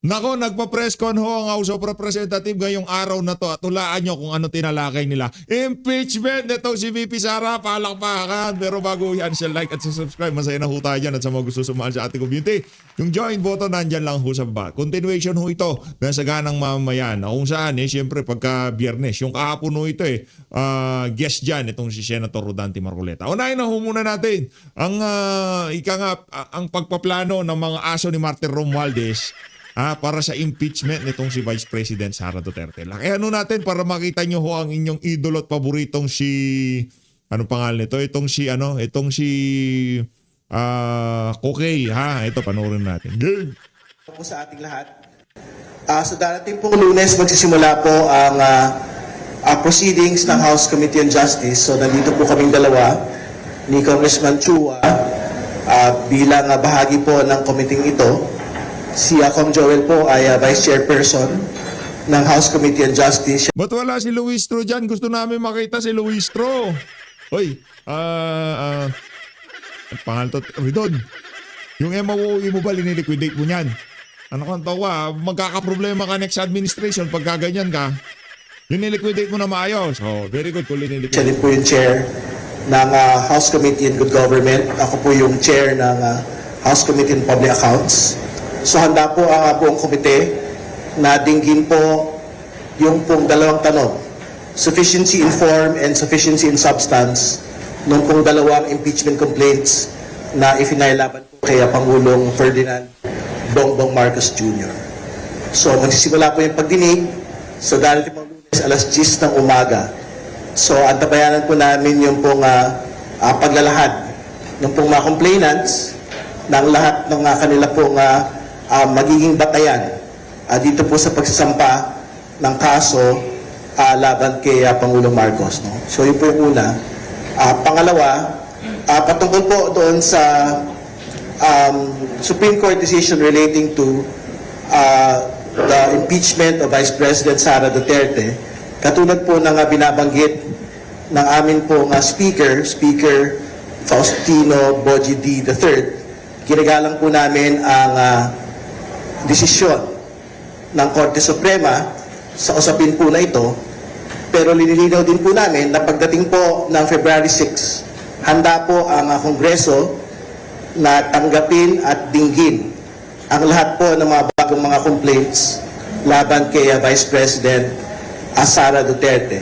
Nako, nagpa-press con ho ang House of Representative ngayong araw na to at hulaan nyo kung ano tinalakay nila. Impeachment nitong si VP Sara, palakpakan. Pero bago yan, siya like at subscribe. Masaya na ho tayo dyan at sa mga gusto sumahal sa ating community. Yung join button nandyan lang ho sa baba. Continuation ho ito ng saganang mamamayan. Kung saan syempre pagka biyernes, yung kahapon ho ito guest dyan itong si Senator Rodante Marcoleta. Unahin na ho muna natin ang, ang pagpaplano ng mga aso ni Martin Romualdez para sa impeachment nitong si Vice President Sara Duterte. Lakihan natin para makita nyo ho ang inyong idolo at paboritong si anong pangalan nito? Itong si Kokey, ha? Ito panoorin natin. Game. Po sa ating lahat. Sa darating pong Lunes magsisimula po ang proceedings ng House Committee on Justice. So nandito po kaming dalawa ni Congressman Chua bilang bahagi po ng committee ito. Si Kong Joel po ay Vice Chairperson ng House Committee on Justice. Ba't wala si Luistro dyan? Gusto namin makita si Luistro. Hoy, pangalan to, Ridon. Yung MOE mo ba, liniliquidate mo niyan? Ano kang tawa, magkakaproblema ka next administration pag gaganyan ka. Liniliquidate mo na maayos. Oh, very good kung liniliquidate. Siya din po yung chair ng House Committee on Good Government. Ako po yung chair ng House Committee on Public Accounts. So handa po ang buong komite na dinggin po yung pong dalawang tanong. Sufficiency in form and sufficiency in substance nung pong dalawang impeachment complaints na ifinailaban po kay Pangulong Ferdinand Bongbong Marcos Jr. So magsisimula po yung pagdinig sa darating pang Lunes alas 10 ng umaga. So antabayanan po namin yung pong paglalahad ng pong mga complainants ng lahat ng kanila pong magiging batayan dito po sa pagsasampa ng kaso laban kay Pangulong Marcos. No? So yun po yung una. Pangalawa, patungkol po doon sa Supreme Court decision relating to the impeachment of Vice President Sara Duterte, katulad po ng binabanggit ng amin po Speaker Faustino Boji D. III, ginagalang po namin ang desisyon ng Korte Suprema sa usapin po na ito, pero linilinaw din po namin na pagdating po ng February 6, handa po ang Kongreso na tanggapin at dinggin ang lahat po ng mga bagong mga complaints laban kay Vice President Sara Duterte.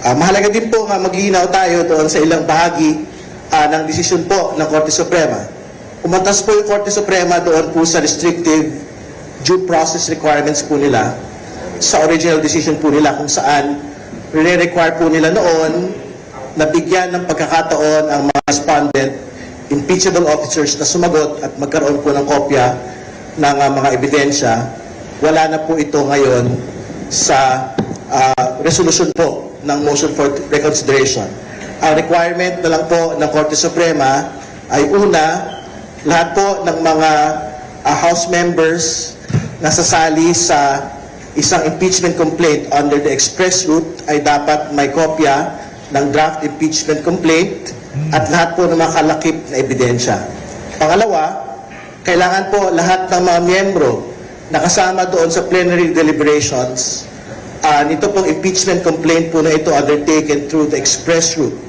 Mahalaga din po nga maglinaw tayo doon sa ilang bahagi ng desisyon po ng Korte Suprema. Umatas po yung Korte Suprema doon po sa restrictive due process requirements po nila sa original decision po nila kung saan re-require po nila noon na bigyan ng pagkakataon ang mga respondent, impeachable officers na sumagot at magkaroon po ng kopya ng mga ebidensya. Wala na po ito ngayon sa resolution po ng motion for reconsideration. Ang requirement na lang po ng Korte Suprema ay una, lahat po ng mga House members na sasali sa isang impeachment complaint under the express route ay dapat may kopya ng draft impeachment complaint at lahat po ng mga kalakip na ebidensya. Pangalawa, kailangan po lahat ng mga miyembro na kasama doon sa plenary deliberations nito pong impeachment complaint po na ito undertaken through the express route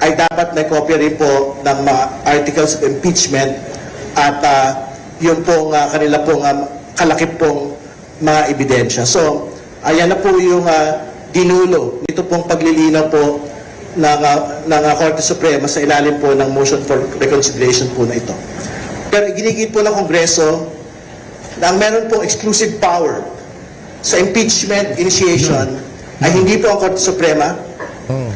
ay dapat may kopya rin po ng mga articles of impeachment at yun pong kanila pong kalakip pong mga ebidensya. So, ayan na po yung dinulo nito pong paglilinaw po ng Korte Suprema sa ilalim po ng motion for reconsideration po na ito. Pero ginigit po ng Kongreso na ang meron pong exclusive power sa impeachment initiation ay hindi po ang Korte Suprema,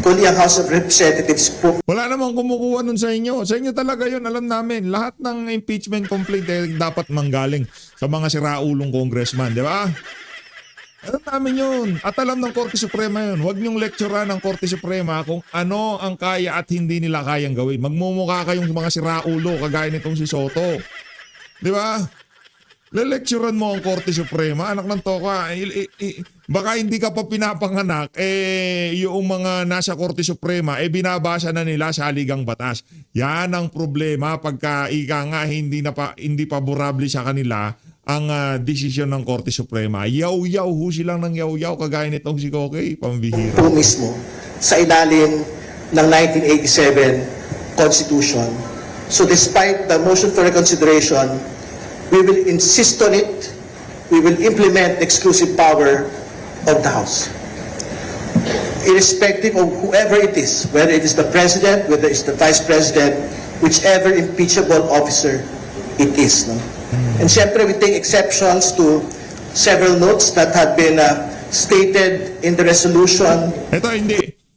kundi ang House of Representatives po. Wala namang kumukuha nun sa inyo. Sa inyo talaga yun, alam namin. Lahat ng impeachment complaint dapat manggaling sa mga siraulong congressman, di ba? Alam namin yun. At alam ng Korte Suprema yun. Huwag niyong lecturean ng Korte Suprema kung ano ang kaya at hindi nila kayang gawin. Magmumukha kayong mga siraulo kagaya nitong si Soto. Di ba? Le-lecturean mo ang Korte Suprema, anak ng toka. Baka hindi ka pa pinapanganak, yung mga nasa Korte Suprema, binabasa na nila sa haligang batas. Yan ang problema pagka ika nga hindi paborable sa kanila ang desisyon ng Korte Suprema. Yaw-yaw ho silang ng yaw-yaw kagaya nitong si Koke, pambihira. po mismo sa ilalim ng 1987 Constitution. So despite the motion for reconsideration, we will insist on it. We will implement the exclusive power of the House. Irrespective of whoever it is, whether it is the President, whether it's the Vice President, whichever impeachable officer it is. No? And syempre, we take exceptions to several notes that have been stated in the resolution.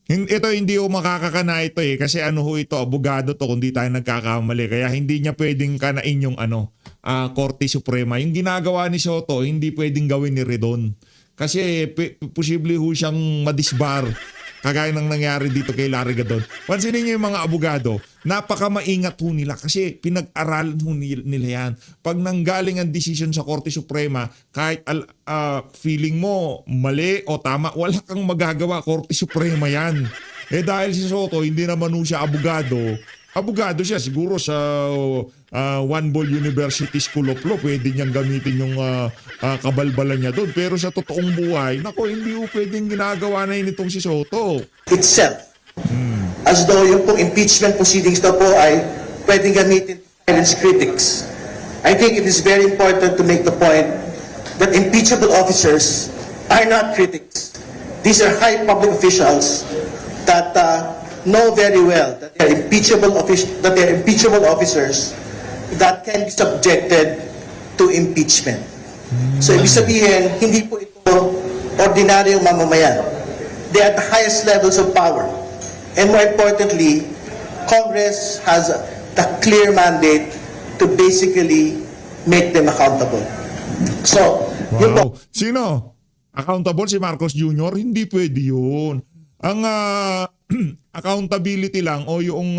Ito hindi ho makakakana ito kasi ano ho ito, abogado to kung di tayo nagkakamali. Kaya hindi niya pwedeng kanain yung Korte Suprema. Yung ginagawa ni Soto, hindi pwedeng gawin ni Redon. Kasi posible ho siyang madisbar. Kagaya ng nangyari dito kay Larry Gadon. Pansinin niyo yung mga abogado, napaka-maingat ho nila kasi pinag-aralan ho nila yan. Pag nanggaling ang decision sa Korte Suprema, kahit feeling mo mali o tama, wala kang magagawa. Korte Suprema yan. Dahil si Soto, hindi naman ho siya abogado siya siguro sa One Ball University School of Law, pwede niyang gamitin yung kabalbalan niya doon. Pero sa totoong buhay, nako, hindi po pwedeng ginagawa na yun itong si Soto. Itself. As though yung pong impeachment proceedings na po ay pwedeng gamitin to silence critics. I think it is very important to make the point that impeachable officers are not critics. These are high public officials that know very well that they are impeachable officers that can be subjected to impeachment. So ibig sabihin, hindi po ito ordinaryong mamamayan. They are the highest levels of power. And more importantly, Congress has the clear mandate to basically make them accountable. So, yun po. Sino? Accountable si Marcos Jr.? Hindi pwede yun. Ang accountability lang o yung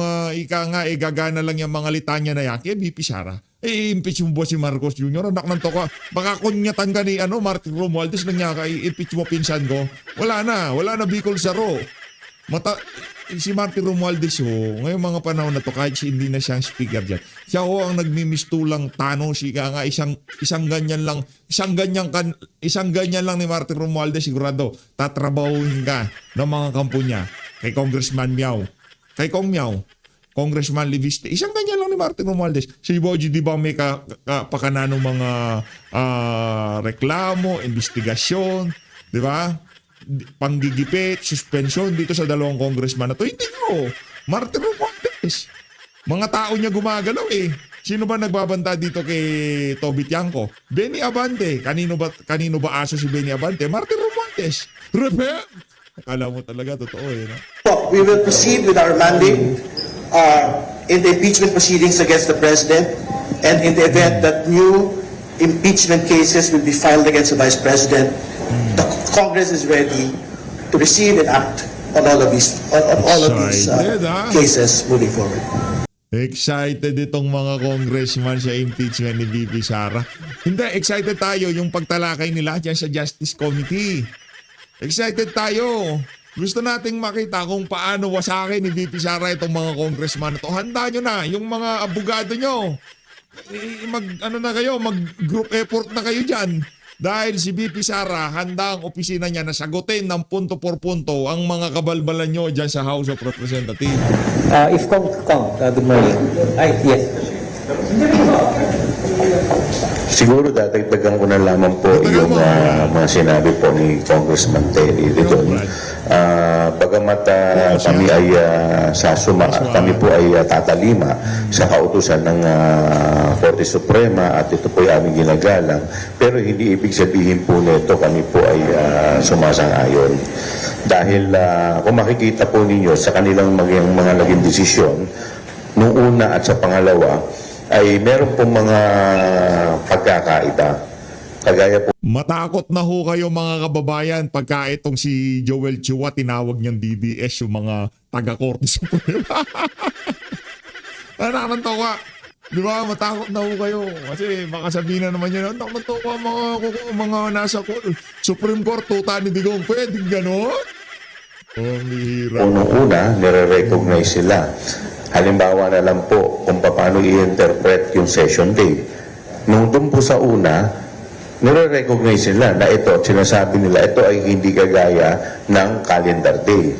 gagana lang yung mga litanya na yan kaya BP Sara. I-impeach mo ba si Marcos Jr.? Anak ng toka. Baka kunyatan ka ni Martin Romualdez lang niya i-impeach mo pinsan ko. Wala na Bicol Saro. Si Martin Romualdez ngayong mga panahon na to kahit hindi na siyang speaker dyan. Siya ang nagmimistulang tano isang ganyan lang ni Martin Romualdez sigurado tatrabahuhin ka ng mga kampo niya. Kay Congressman Miao. Kay Kong Miao. Congressman Liviste. Isang ganyan lang ni Martin Romualdez. Si Boji di ba may pakana ng mga reklamo, investigasyon, di ba? Panggigipit, suspension dito sa dalawang congressman na to. Hindi ko. Martin Romualdez. Mga tao niya gumagalaw Sino ba nagbabanta dito kay Toby Tiangco? Benny Abante. Kanino ba aso si Benny Abante? Martin Romualdez. Repent! Akala mo talaga, totoo no? We will proceed with our mandate in the impeachment proceedings against the President, and in the event that new impeachment cases will be filed against the Vice President, the Congress is ready to receive and act on all of these cases moving forward. Excited itong mga congressman sa impeachment ni VP Sara. Hindi, excited tayo yung pagtalakay nila dyan sa Justice Committee. Excited tayo. Gusto nating makita kung paano wasakin ni VP Sara itong mga congressman na to. Handa nyo na, yung mga abogado nyo. Mag-group effort na kayo dyan. Dahil si VP Sara, handa ang opisina niya na sagutin ng punto por punto ang mga kabalbalan nyo dyan sa House of Representatives. If good morning. Yes. Siguro dadagdagan ko na lamang po yung mga sinabi po ni Congressman Terry doon. Bagamat kami ay kami po ay tatalima sa kautusan ng Korte Suprema at ito po ay aming ginagalang, pero hindi ibig sabihin po nito kami po ay sumasang-ayon. Dahil kung makikita po ninyo sa kanilang mga naging desisyon, nung una at sa pangalawa, ay meron pong mga pagkakaiba. Kagaya po. Matakot na ho kayo mga kababayan pagka itong si Joel Chua tinawag niyang DDS yung mga taga-Korte Suprema. Nakakatawa. Di ba? Matakot na ho kayo. Kasi baka sabihin na naman yun, nakakatawa mga nasa Supreme Court, tuta ni Digong. Pwede gano'n? Mihira. Unang-una, nire-recognize sila. Halimbawa na lang po kung paano i-interpret yung session day. nung doon po sa una, nire-recognize nila na ito, sinasabi nila, ito ay hindi kagaya ng calendar day.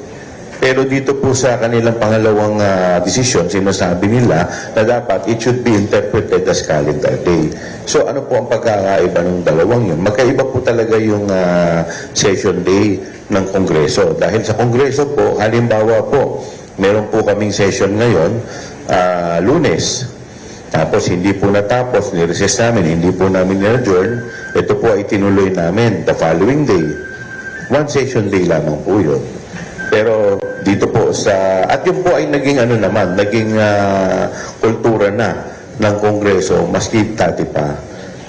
Pero dito po sa kanilang pangalawang desisyon, sinasabi nila na dapat it should be interpreted as calendar day. So ano po ang pagkakaiba ng dalawang yun? Magkaiba po talaga yung session day ng Kongreso. Dahil sa Kongreso po, halimbawa po, meron po kaming session ngayon, Lunes. Tapos hindi po natapos, ni-recess namin, hindi po namin ni-adjourn. Ito po ay tinuloy namin the following day. One session day lamang po yun. Pero dito po sa, at yun po ay naging naging kultura na ng Kongreso, maski dati pa.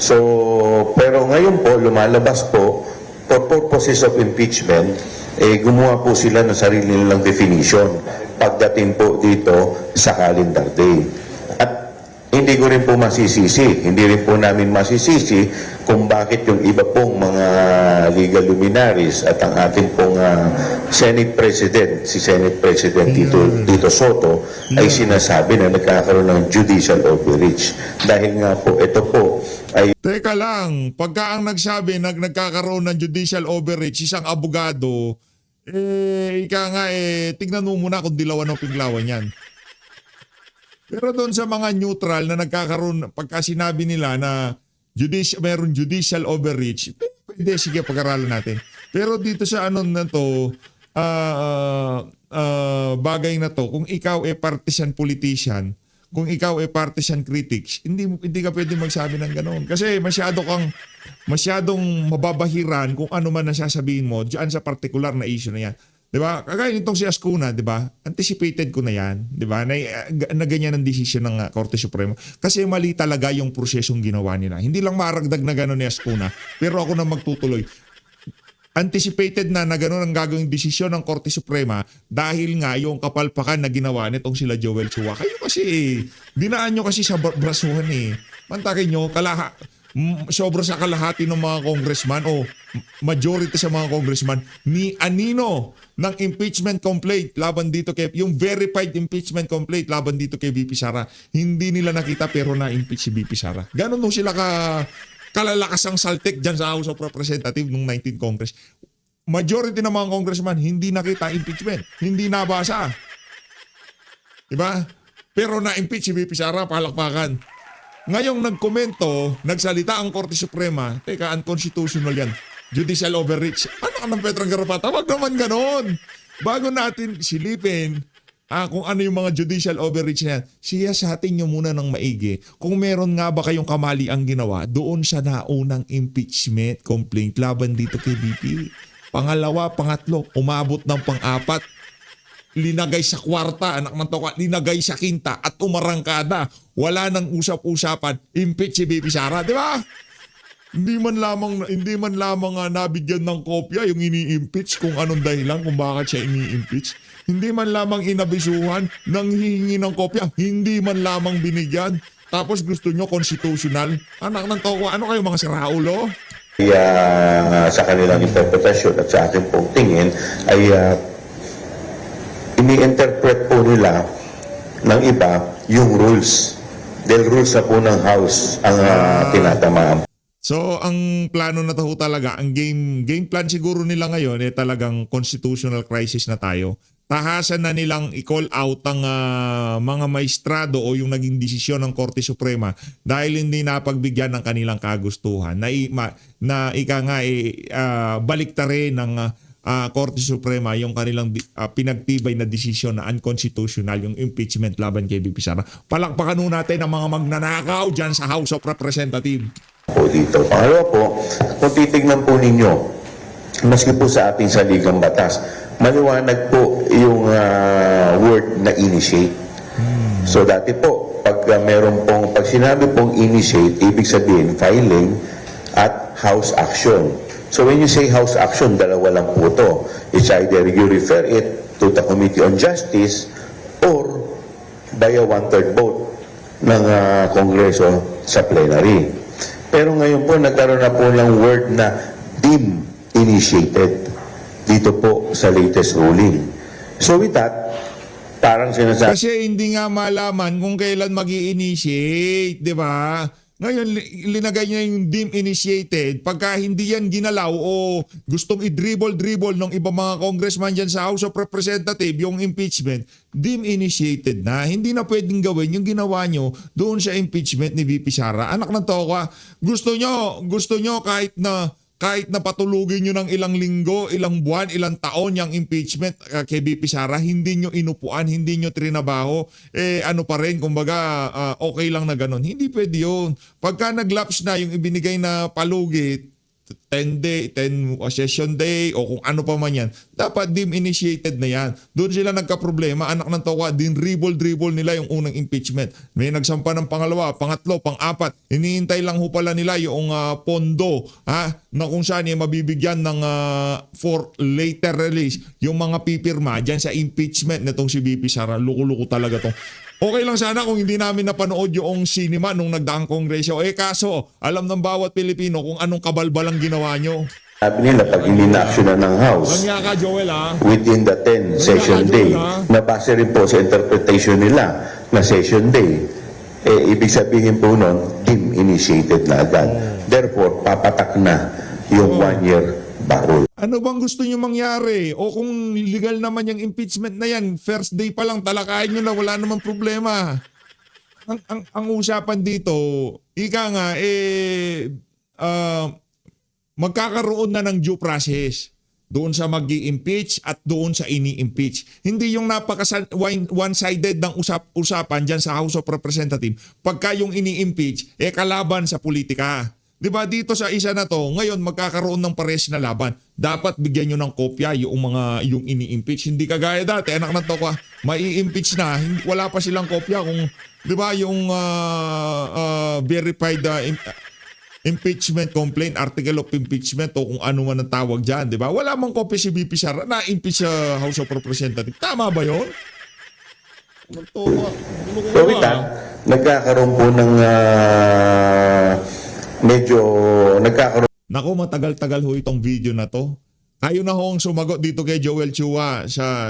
So, pero ngayon po, lumalabas po, for purposes of impeachment, gumawa po sila ng sarili nilang definition pagdating po dito sa calendar day. At hindi ko rin po masisisi, hindi rin po namin masisisi kung bakit yung iba pong mga legal luminaries at ang ating pong Senate President, si Senate President Tito Soto, ay sinasabi na nagkakaroon ng judicial overreach. Dahil nga po, ito po ay Teka lang, pagka ang nagsabi nagkakaroon ng judicial overreach, isang abogado, tignan mo muna kung dilawan o pinglawan yan. Pero doon sa mga neutral na nagkakaroon, pagka sinabi nila na meron judicial overreach, pwede, sige, pag-aralan natin. Pero dito sa na to, bagay na to, kung ikaw partisan politician, kung ikaw partisan critics, hindi ka pwede magsabi ng ganoon. Kasi masyadong mababahiran kung ano man ang sasabihin mo diyan sa particular na issue na yan. 'Di ba? Kagaya nitong si Ascuna, 'di ba? Anticipated ko na 'yan, 'di ba? Na ganyan ang desisyon ng Korte Suprema. Kasi mali talaga yung prosesong ginawa nila. Hindi lang maragdag na gano'n ni Ascuna, pero ako na magtutuloy. Anticipated na gano'n ang gagawing desisyon ng Korte Suprema dahil nga yung kapalpakan na ginawa nitong sila Joel Chua. Kayo kasi, dinaan nyo kasi sa brasuhan eh. Mantakin nyo, sobra sa kalahati ng mga congressman o majority sa mga congressman ni anino ng impeachment complaint laban dito yung verified impeachment complaint laban dito kay VP Sara. Hindi nila nakita pero na-impeach si VP Sara. Ganon nung sila kalalakas ang saltik dyan sa House of Representatives noong 19 Congress. Majority ng mga congressman hindi nakita impeachment. Hindi nabasa. Diba? Pero na-impeach si VP Sara, palakpakan. Ngayong nagkomento, nagsalita ang Korte Suprema, teka, unconstitutional yan. Judicial overreach. Ano ka ng Petrang Garapata? Wag naman ganon. Bago natin silipin kung ano yung mga judicial overreach na yan, siyasatin nyo muna ng maigi. Kung meron nga ba kayong kamali ang ginawa doon sa naunang impeachment complaint laban dito kay VP. Pangalawa, pangatlo, umabot ng pang-apat. Linagay sa kwarta, anak ng toka, linagay sa kinta at umarangkada. Wala nang usap-usapan, impeach si VP Sara, di ba? Hindi man lamang nabigyan ng kopya yung ini-impeach kung anong dahilan kung bakit siya ini-impeach. Hindi man lamang inabisuhan nang hihingi ng kopya, hindi man lamang binigyan. Tapos gusto nyo constitutional. Anak ng toka, ano kayo mga siraulo? sa kanilang interpretasyon at sa aking pong tingin ay ini-interpret po nila ng iba yung rules. Dahil rules na po ng House ang tinatamaan. So, ang plano na to talaga, ang game plan siguro nila ngayon talagang constitutional crisis na tayo. Tahasan na nilang i-call out ang mga maestrado o yung naging desisyon ng Korte Suprema dahil hindi napagbigyan ng kanilang kagustuhan. Baliktarin ng Korte Suprema yung kanilang pinagtibay na desisyon na unconstitutional, yung impeachment laban kay VP Sara. Palakpakan nun natin ang mga magnanakaw dyan sa House of Representatives. Po dito. Pangalawa po, kung titignan po ninyo, maski po sa ating saligang batas, maliwanag po yung word na initiate. So dati po, pag sinabi pong initiate, ibig sabihin filing at house action. So when you say house action, dalawa lang po to. It's either you refer it to the Committee on Justice or by a 1/3 vote ng Kongreso sa plenary. Pero ngayon po, nagkaroon na po ng word na deemed initiated dito po sa latest ruling. So with that, parang sinasabi... Kasi hindi nga malaman kung kailan mag-i-initiate, di ba? Ngayon, linagay niya yung deemed initiated. Pagka hindi yan ginalaw o gustong i-dribble ng ibang mga congressman dyan sa House of Representatives, yung impeachment, deemed initiated na. Hindi na pwedeng gawin yung ginawa nyo doon sa impeachment ni VP Sara. Anak ng toka, gusto nyo kahit na patulugin nyo ng ilang linggo, ilang buwan, ilang taon yung impeachment kay VP Sara, hindi nyo inupuan, hindi nyo trinabaho, ano pa rin, kumbaga okay lang na ganun. Hindi pwede yun. Pagka nag-lapse na yung ibinigay na palugit, 10 session day o kung ano pa man yan, dapat deemed initiated na yan. Doon sila nagka-problema, anak ng tawa, dribble nila yung unang impeachment. May nagsampa ng pangalawa, pangatlo, pang-apat, hinihintay lang ho pala nila yung pondo na kung saan mabibigyan ng for later release yung mga pipirma dyan sa impeachment nitong si VP Sara. Luko-luko talaga tong. Okay lang sana kung hindi namin napanood yung cinema nung nagdaang kongreso. Kaso, alam ng bawat Pilipino kung anong kabalbalang ginawa nyo. Sabi nila, pag hindi na-actionan ng House, Langya ka, Joel, within the 10 session day, na base rin po sa interpretation nila na session day, ibig sabihin po nun, deemed initiated na agad. Therefore, papatak na yung 1 year barrel. Ano bang gusto nyo mangyari? O kung legal naman yung impeachment na yan, first day pa lang talakayin nyo na wala namang problema. Ang usapan dito, ika nga, magkakaroon na ng due process doon sa mag-i-impeach at doon sa ini-impeach. Hindi yung one-sided ng usapan dyan sa House of Representatives. Pagka yung ini-impeach, kalaban sa politika. Diba dito sa isa na to, ngayon magkakaroon ng pares na laban. Dapat bigyan nyo ng kopya yung ini-impeach. Hindi kagaya dati, anak na to ka, mai-impeach na, wala pa silang kopya kung, diba yung verified impeachment complaint, article of impeachment o kung ano man ang tawag dyan, diba? Wala mang kopya si VP Sara na-impeach sa House of Representatives. Tama ba yun? So with that, nagkakaroon po ng nagkakaroon. Naku, matagal-tagal ho itong video na to. Kayo na ho ang sumagot dito kay Joel Chua sa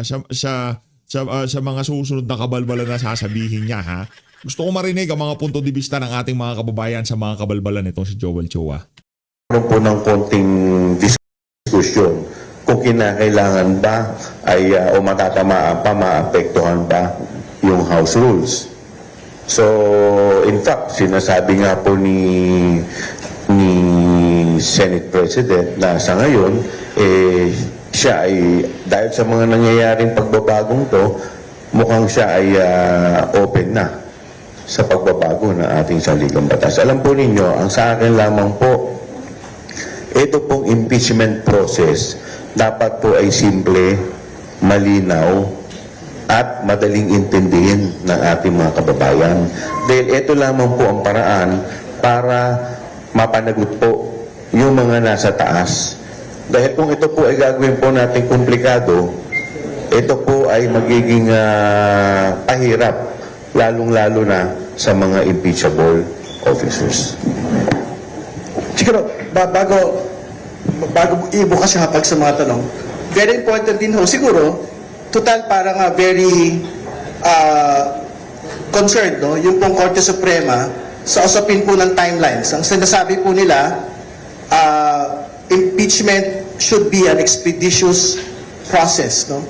mga susunod na kabalbalan na sasabihin niya, ha? Gusto ko marinig ang mga punto de vista ng ating mga kababayan sa mga kabalbalan nitong si Joel Chua. Nagkaroon po ng konting diskusyon kung kinakailangan ba ay o matatamaan pa, maapektuhan ba yung House rules. So, in fact, sinasabi nga po ni Senate President na sa ngayon, siya ay, dahil sa mga nangyayaring pagbabagong to, mukhang siya ay open na sa pagbabago ng ating saligang batas. Alam po ninyo, ang sa akin lamang po, ito pong impeachment process, dapat po ay simple, malinaw, at madaling intindihin ng ating mga kababayan. Dahil ito lamang po ang paraan para mapanagot po yung mga nasa taas. Dahil kung ito po ay gagawin po natin komplikado, ito po ay magiging pahirap, lalong-lalo na sa mga impeachable officers. Siguro, bago ibukas yung hapag sa mga tanong, very important din ho, siguro, total parang very concerned, no? Yung pong Korte Suprema sa usapin po ng timelines. Ang sinasabi po nila, impeachment should be an expeditious process, no?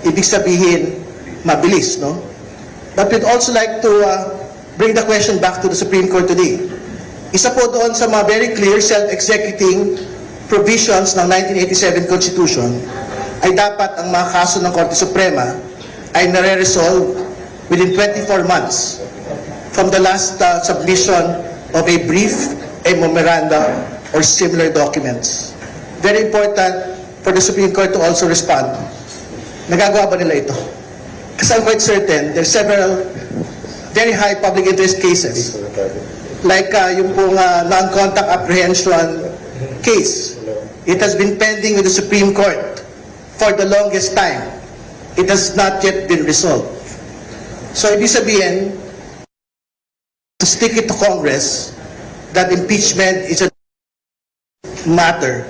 Ibig sabihin, mabilis, no? But we'd also like to bring the question back to the Supreme Court today. Isa po doon sa mga very clear self-executing provisions ng 1987 Constitution ay dapat ang mga kaso ng Korte Suprema ay nare-resolve within 24 months from the last submission of a brief, a memoranda, or similar documents. Very important for the Supreme Court to also respond. Nagagawa ba nila ito? Kasi I'm quite certain there's several very high public interest cases like yung pong non-contact apprehension case. It has been pending with the Supreme Court for the longest time. It has not yet been resolved. So ibig sabihin, to stick it to Congress that impeachment is a matter,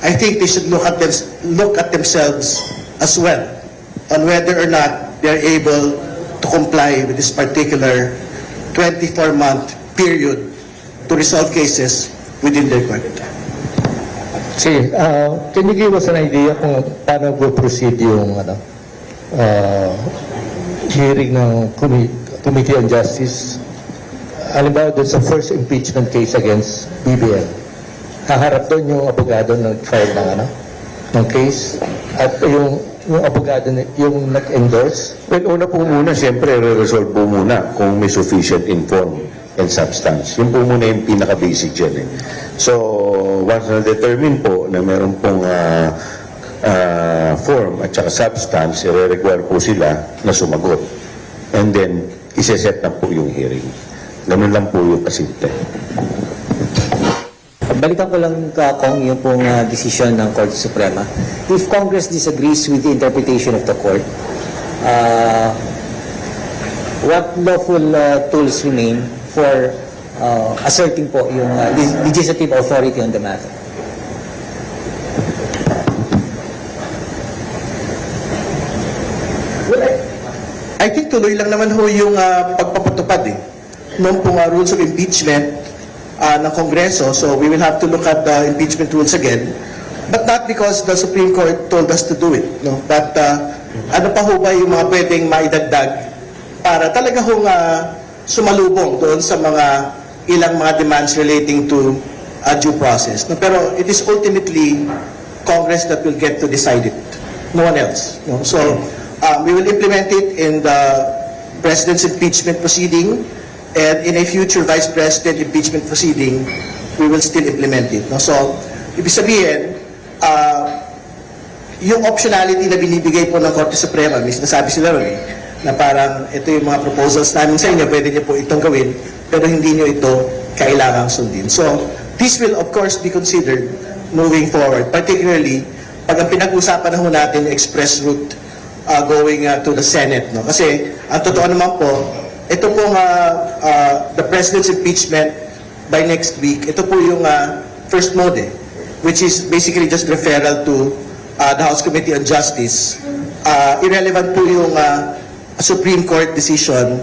I think they should look at themselves as well on whether or not they're able to comply with this particular 24-month period to resolve cases within their court. Sige, can you give us an idea kung paano go proceed yung hearing ng Committee on Justice? Halimbawa doon sa first impeachment case against BBM. Haharap doon yung abogado nag-file ng case at yung abogado yung nag-endorse. Well, una po muna, siyempre, re-resolve po muna kung may sufficient inform and substance. Yun po muna yung pinaka-basic dyan. So, once na-determine po na meron pong form at saka substance, i-require po sila na sumagot. And then, isa-set na po yung hearing. Ganun lang po yung kasimple. Balikan ko lang kung yung pong desisyon ng Korte Suprema. If Congress disagrees with the interpretation of the Court, what lawful tools remain for asserting po yung legislative authority on the matter? I think tuloy lang naman ho yung pagpapatupad ng pong rules of impeachment ng Kongreso. So we will have to look at the impeachment rules again. But not because the Supreme Court told us to do it. No? But ano pa ho ba yung mga pwedeng maidagdag para talaga hong sumalubong doon sa mga ilang mga demands relating to due process. No? Pero it is ultimately Congress that will get to decide it. No one else. No? So we will implement it in the President's impeachment proceeding, and in a future Vice President impeachment proceeding, we will still implement it. No? So, ibig sabihin, yung optionality na binibigay po ng Korte Suprema, may sinasabi sila rin, na parang ito yung mga proposals namin sa inyo, pwede niyo po itong gawin, pero hindi niyo ito kailangang sundin. So, this will of course be considered moving forward, particularly pag ang pinag-usapan na ho natin express route going to the Senate. No? Kasi, ang totoo naman po, ito pong the President's impeachment by next week, ito po yung first mode, which is basically just referral to the House Committee on Justice. Irrelevant po yung Supreme Court decision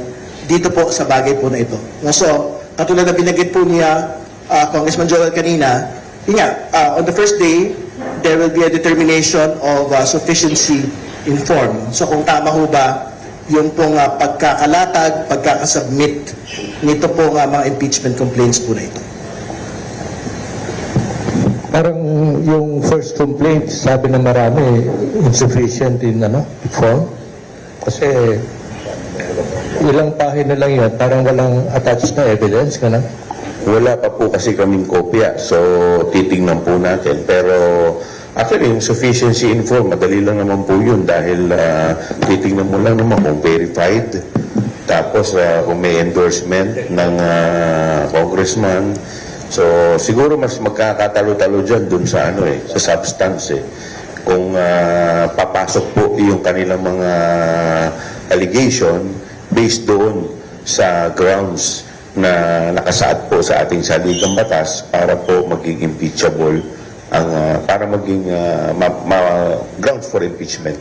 dito po sa bagay po na ito. No? So, katulad na binanggit po niya Congressman Joel kanina, on the first day, there will be a determination of sufficiency in form. So kung tama ho ba yung pong pagkakalatag, pagkakasubmit nito pong mga impeachment complaints po na ito. Parang yung first complaint, sabi na marami, insufficient in form. Kasi ilang pahina lang yun, parang walang attached na evidence, gano'n. Wala pa po kasi kaming kopya, so titingnan po natin. Pero actually, yung sufficiency in form, madali lang naman po yun dahil titingnan mo lang naman kung verified. Tapos kung may endorsement ng congressman. So siguro mas magkakatalo-talo dyan dun sa sa substance Kung papasok po yung kanilang mga allegation based doon sa grounds na nakasaad po sa ating saligang batas para po maging impeachable ang para maging grounds for impeachment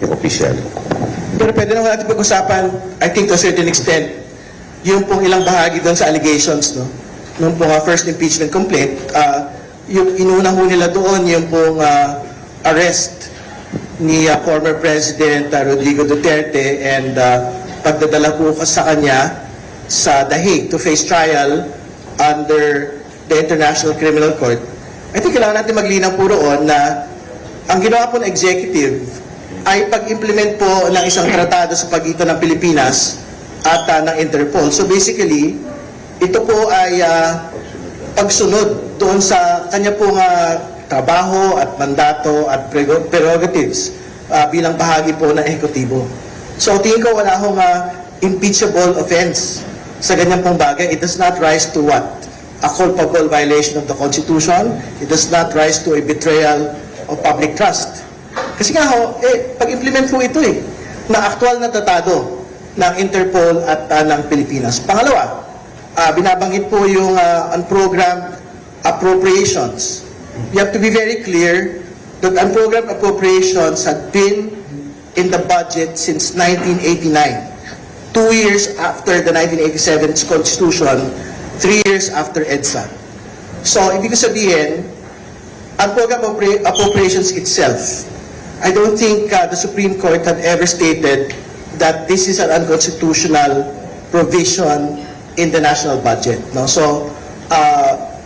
yung official. Pero pwede naman natin pag-usapan, I think to a certain extent, yung pong ilang bahagi doon sa allegations, no? Nung pong first impeachment complaint, yung inuna ho nila doon, yung pong arrest ni former President Rodrigo Duterte and pagdadala po sa kanya sa The Hague to face trial under the International Criminal Court. I think kailangan natin maglinaw po roon na ang ginawa po ng executive ay pag-implement po ng isang tratado sa pagitan ng Pilipinas at ng Interpol. So basically, ito po ay pagsunod doon sa kanya pong trabaho at mandato at prerogatives bilang bahagi po ng ehekutibo. So tingin ko wala akong impeachable offense sa ganyan pong bagay. It does not rise to what? A culpable violation of the Constitution. It does not rise to a betrayal of public trust. Kasi nga ho, pag-implement po ito na aktual na tratado ng Interpol at ng Pilipinas. Pangalawa, binabanggit po yung unprogrammed appropriations. You have to be very clear that unprogrammed appropriations had been in the budget since 1989. 2 years after the 1987 Constitution, 3 years after EDSA. So, ibig ko sabihin, ang program appropriations itself, I don't think the Supreme Court had ever stated that this is an unconstitutional provision in the national budget. No? So,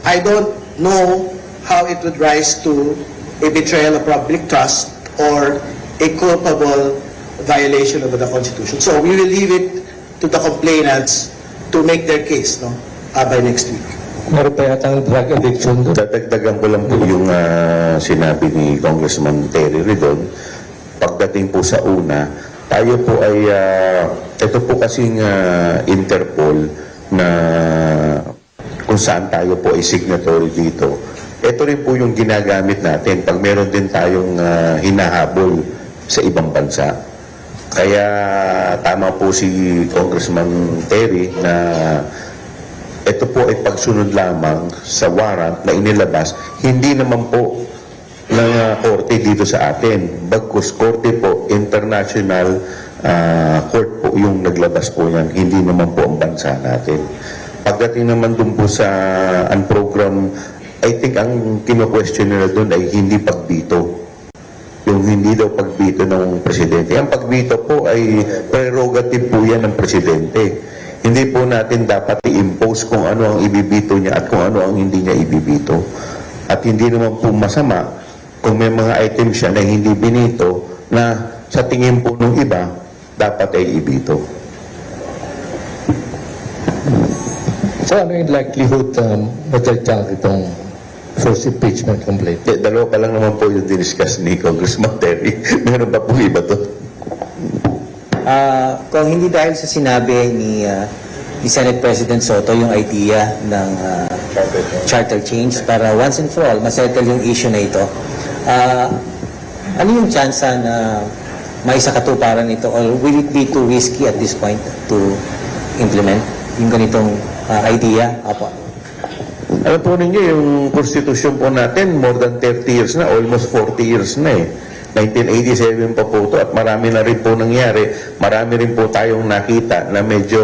I don't know how it would rise to a betrayal of public trust or a culpable violation of the Constitution. So, we will leave it to the complainants to make their case, no, by next week. Meron pa yatang drug addiction doon. Dadagdagan ko lang po yung sinabi ni Congressman Terry Ridon. Pagdating po sa una, tayo po ay, ito po kasing Interpol na kung saan tayo po ay signatory dito. Ito rin po yung ginagamit natin pag meron din tayong hinahabol sa ibang bansa. Kaya tama po si Congressman Terry na ito po ay pagsunod lamang sa warrant na inilabas, hindi naman po ng korte dito sa atin. Bagkus korte po, international court po yung naglabas po yan, hindi naman po ang bansa natin. Pagdating naman dun po sa program, I think ang kino-question nila dun ay hindi pagbito. Yung hindi daw pagbito ng presidente. Ang pagbito po ay prerogative po yan ng presidente. Hindi po natin dapat i-impose kung ano ang ibibito niya at kung ano ang hindi niya ibibito. At hindi naman po masama kung may mga items siya na hindi binito na sa tingin po ng iba, dapat ay ibito. So ano yung likelihood matagtang itong first impeachment complaint? Dalawa pa lang naman po yung diniscuss ni Congressman Terry. Meron pa po iba to. Kung hindi dahil sa sinabi ni Senate President Soto yung idea ng charter change para once and for all masettle yung issue na ito, ano yung chance na maisakatuparan ito or will it be too risky at this point to implement yung ganitong idea? Apo. Alam po ninyo, yung konstitusyon po natin, more than 30 years na, almost 40 years na eh. 1987 pa po ito at marami na rin po nangyari. Marami rin po tayong nakita na medyo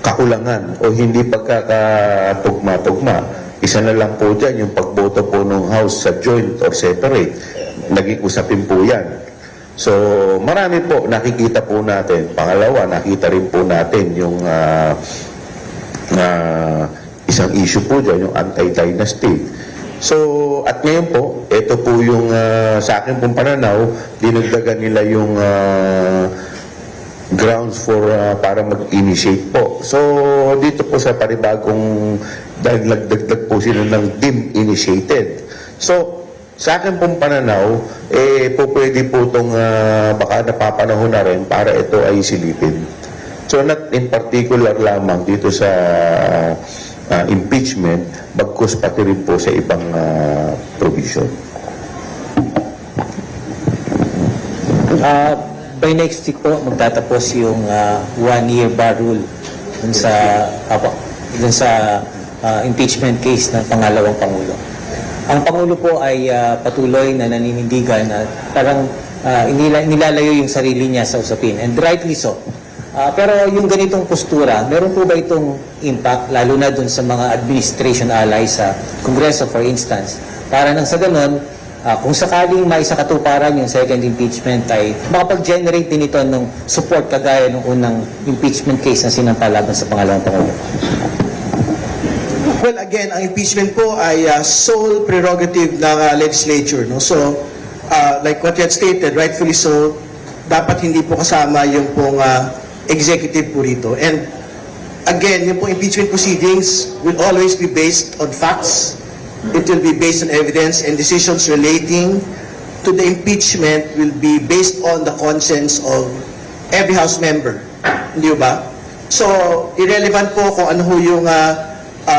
kakulangan o hindi pagkakatugma-tugma. Isa na lang po dyan, yung pagboto po ng House sa joint or separate. Naging usapin po yan. So, marami po nakikita po natin. Pangalawa, nakita rin po natin yung isang issue po dyan, yung anti-dynasty. So, at ngayon po, ito po yung sa akin pong pananaw, dinagdagan nila yung grounds for para mag-initiate po. So, dito po sa panibagong nagdagdag po sila ng deemed initiated. So, sa akin pong pananaw, po pwede po itong baka napapanahon na rin para ito ay silipin. So, not in particular lamang dito sa impeachment, bagkus pati rin po sa ibang provision. By next week po, magtatapos yung 1-year bar rule dun sa impeachment case ng pangalawang Pangulo. Ang Pangulo po ay patuloy na naninindigan na parang nilalayo yung sarili niya sa usapin. And rightly so. Pero yung ganitong postura, meron po ba itong impact, lalo na dun sa mga administration allies sa Kongreso, for instance, para nang sa ganun, kung sakaling maisakatuparan yung second impeachment ay makapag-generate din ito ng support kagaya ng unang impeachment case na sinampalaban sa pangalawang Pangulo? Well, again, ang impeachment po ay sole prerogative ng legislature. No? So, like what you had stated, rightfully so, dapat hindi po kasama yung pong executive po rito. And again, yung pong impeachment proceedings will always be based on facts. It will be based on evidence, and decisions relating to the impeachment will be based on the conscience of every House member. Hindi ba? So, irrelevant po kung ano ho yung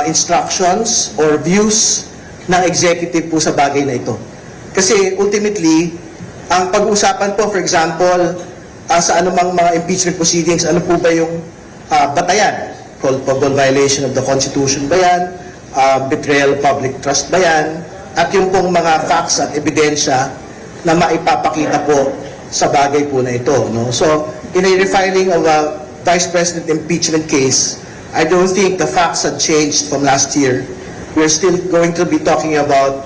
instructions or views ng executive po sa bagay na ito. Kasi ultimately, ang pag-uusapan po, for example, sa anumang mga impeachment proceedings, ano po ba yung batayan? Culpable violation of the Constitution ba yan? Betrayal of public trust ba yan? At yung pong mga facts at ebidensya na maipapakita po sa bagay po na ito. No? So, in a refiling of a Vice President impeachment case, I don't think the facts have changed from last year. We're still going to be talking about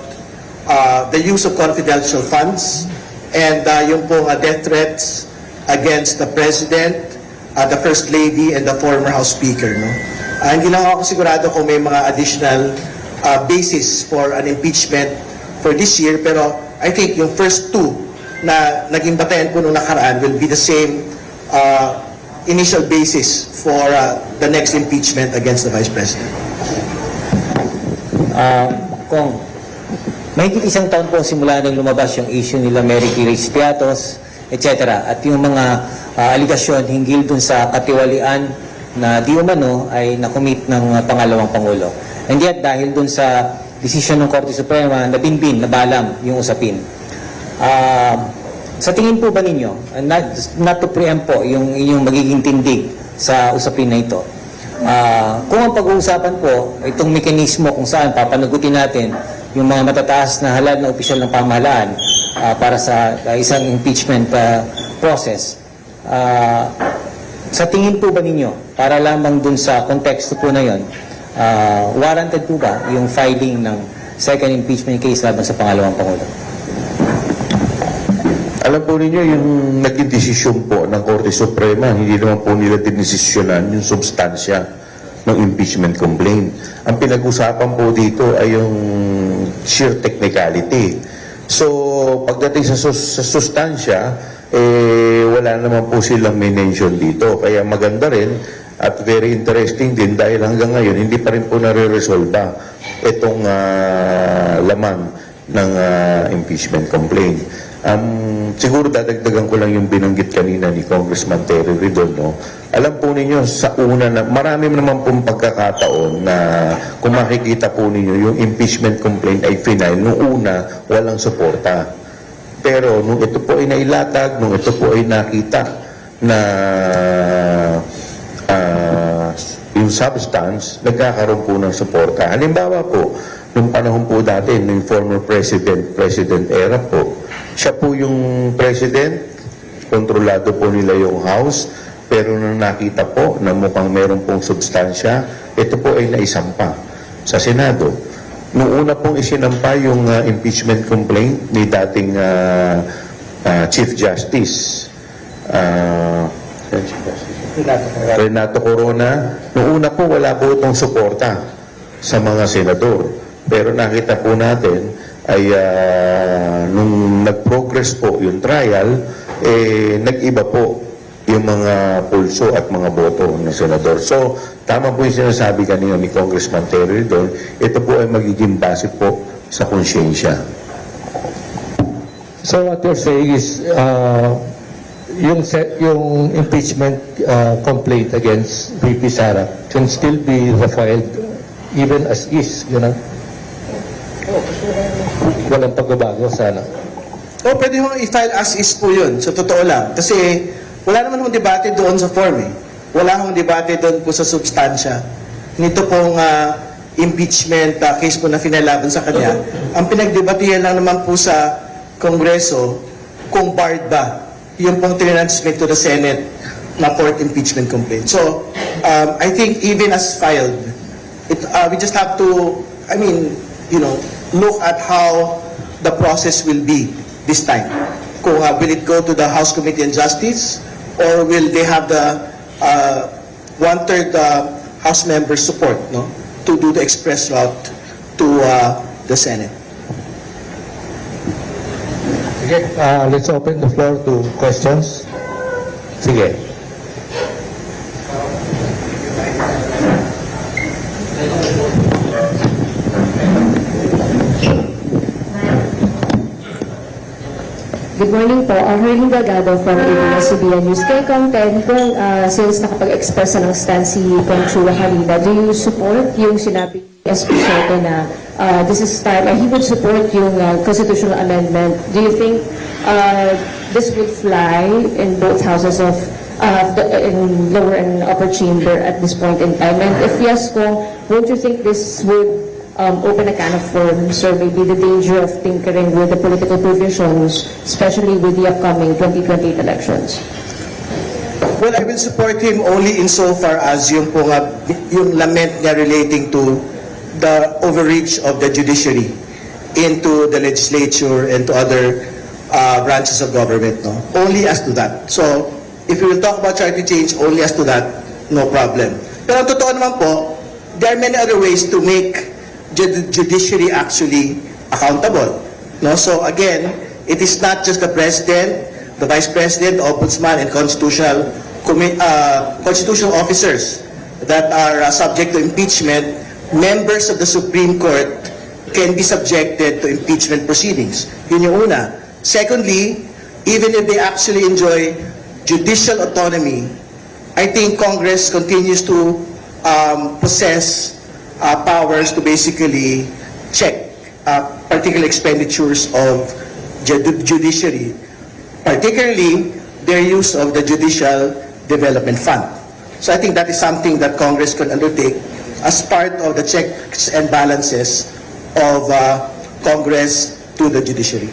the use of confidential funds and yung pong death threats against the President, the First Lady, and the former House Speaker. No? Hindi lang ako sigurado kung may mga additional basis for an impeachment for this year, pero I think yung first two na naging batayan po nung nakaraan will be the same initial basis for the next impeachment against the Vice President. Kung mahigit isang taon po simula nang lumabas yung issue nila Mary Grace Piatos, etc. At yung mga aligasyon hinggil dun sa katiwalian na di umano ay nakumit ng pangalawang Pangulo. And yet, dahil dun sa desisyon ng Korte Suprema, nabinbin, nabalam yung usapin. Sa tingin po ba ninyo, not to preempt po yung inyong magiging tindig sa usapin na ito, kung ang pag-uusapan po, itong mekanismo kung saan papanagutin natin yung mga matataas na halal na opisyal ng pamahalaan para sa isang impeachment process, sa tingin po ba ninyo, para lamang dun sa konteksto po na yon, warranted po ba yung filing ng second impeachment case laban sa pangalawang Pangulo? Alam po ninyo, yung naging desisyon po ng Korte Suprema, hindi naman po nila dinesisyonan yung substansya ng impeachment complaint. Ang pinag-usapan po dito ay yung sheer technicality. So, pagdating sa sustansya, wala naman po silang mention dito. Kaya maganda rin at very interesting din dahil hanggang ngayon, hindi pa rin po nare-resolve itong laman ng impeachment complaint. Siguro dadagdagan ko lang yung binanggit kanina ni Congressman Terry Ridon, no? Alam po ninyo, sa una na, marami naman pong pagkakataon na kung makikita po ninyo, yung impeachment complaint ay final, nung una, walang suporta. Pero nung ito po ay nailatag, nung ito po ay nakita na yung substance, nagkakaroon po ng suporta. Halimbawa po, nung panahon po dati, ng former president era po, siya po yung president, kontrolado po nila yung House, pero nung nakita po na mukhang meron pong substansya, ito po ay naisampa sa Senado. Nung una pong isinampa yung impeachment complaint ni dating Chief Justice, Renato Corona, nung una po wala po itong suporta sa mga senador. Pero nakita po natin ay nung nag-progress po yung trial, nag-iba po yung mga pulso at mga boto ng senador. So, tama po yung sinasabi kanina ni Congressman Terry doon, ito po ay magiging base po sa konsyensya. So what you're saying is, yung impeachment complaint against VP Sara can still be refiled even as is, you know? Walang pagbabago sana. Pwede mo i-file as is po yun, sa totoo lang. Kasi wala naman hong debate doon sa form eh. Wala hong debate doon po sa substansya. Nito pong impeachment case po na finalaban sa kanya. Ang pinagdebatihan lang naman po sa Kongreso kung barred ba yung pong transmit to the Senate na fourth impeachment complaint. So, I think even as filed, we just have to, look at how the process will be this time. Kung will it go to the House Committee on Justice or will they have the one-third House members support, no, to do the express route to the Senate. Okay, let's open the floor to questions. Sige. Good morning po. Herlene Delgado from ABS-CBN News. Kay Content, kung since nakapag-express na ng stand si Conchula kanina, do you support yung sinabi ni SP Soto na this is time, he would support yung constitutional amendment? Do you think this would fly in both houses of in lower and upper chamber at this point in time? And if yes, won't you think this would open a can of worms or maybe the danger of tinkering with the political provisions, especially with the upcoming 2028 elections? Well, I will support him only insofar as yung lament niya relating to the overreach of the judiciary into the legislature and to other branches of government, no? Only as to that. So, if we will talk about charter change only as to that, no problem. Pero ang totoo naman po, there are many other ways to make judiciary actually accountable, no? So again, it is not just the president, the vice president, the ombudsman, and constitutional officers that are subject to impeachment. Members of the Supreme Court can be subjected to impeachment proceedings. Yun yung una. Secondly, even if they actually enjoy judicial autonomy, I think Congress continues to possess powers to basically check particular expenditures of judiciary, particularly their use of the Judicial Development Fund. So I think that is something that Congress can undertake as part of the checks and balances of Congress to the judiciary.